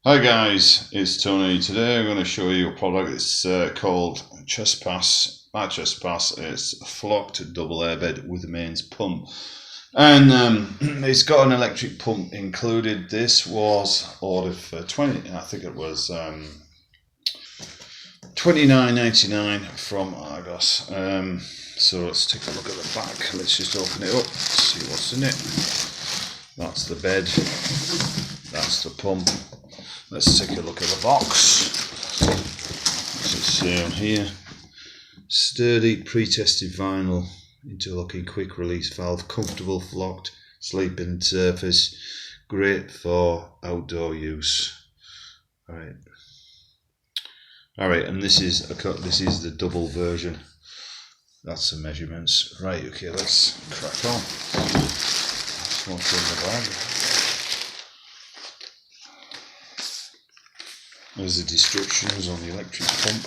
Hi guys, it's Tony. Today I'm going to show you a product. It's called Trespass. By Trespass, it's a flocked double airbed with a mains pump, and it's got an electric pump included. This was ordered for I think it was $29.99 from Argos. So let's take a look at the back. Let's just open it up, see what's in it. That's the bed. That's the pump. Let's take a look at the box. What's it say on here? Sturdy, pre-tested vinyl, interlocking quick release valve, comfortable flocked sleeping surface, great for outdoor use. Alright, and this is the double version. That's the measurements. Right, okay, let's crack on. That's what's in the bag. There's the instructions on the electric pump.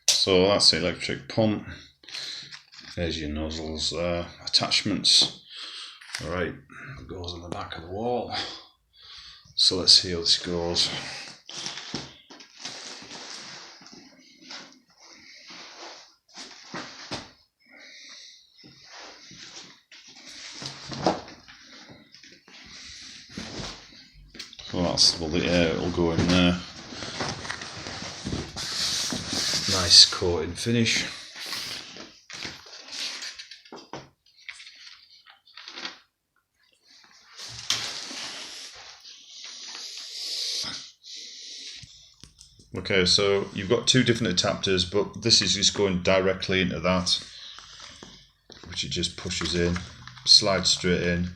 So that's the electric pump. There's your nozzles, attachments. Alright, it goes on the back of the wall. So let's see how this goes. Well, that's well, the air will go in there. Nice coating finish. Okay, so you've got two different adapters, but this is just going directly into that, which it just pushes in, slides straight in.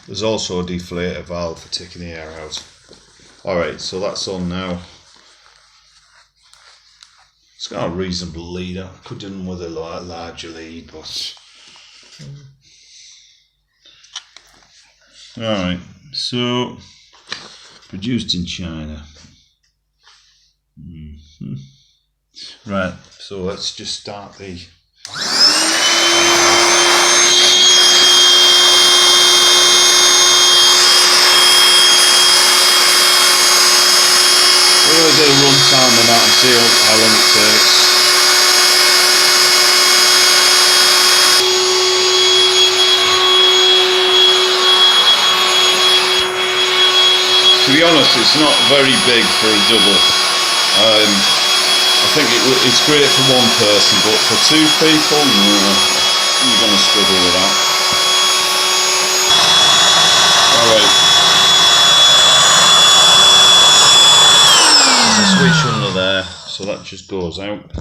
There's also a deflator valve for taking the air out. Alright, so that's on now. It's got a reasonable lead. I could have done with a larger lead, but... Alright, so produced in China. Right, so let's just start the... We're going to do a run time on that and see how long it takes. To be honest, it's not very big for a double. I think it's great for one person, but for two people, you're going to struggle with that. Alright. There's a switch under there, so that just goes out.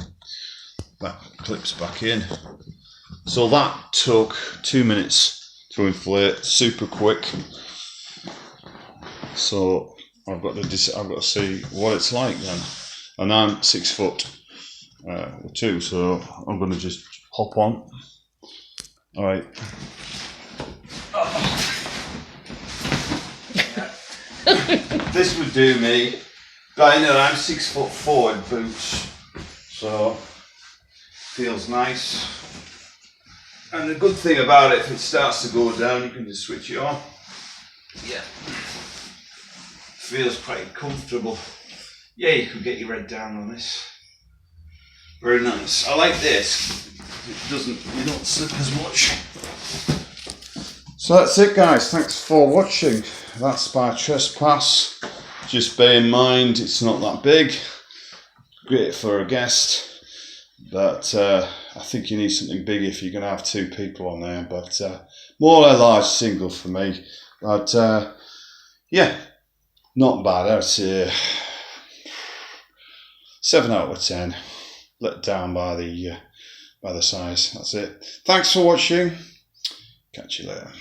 That clips back in. So that took 2 minutes to inflate, super quick. So I've got to see what it's like then. And I'm 6 foot 2, so I'm going to just hop on. Alright. This would do me. But I know I'm 6'4" in boots, so feels nice. And the good thing about it, if it starts to go down, you can just switch it on. Yeah. Feels quite comfortable. Yeah, you can get your head down on this. Very nice. I like this. You don't slip as much. So that's it, guys. Thanks for watching. That's by Trespass. Just bear in mind, it's not that big. Great for a guest. But I think you need something big if you're going to have two people on there. But more a large single for me. But yeah, not bad. I'd say 7 out of 10. Let down by the size. That's it. Thanks for watching. Catch you later.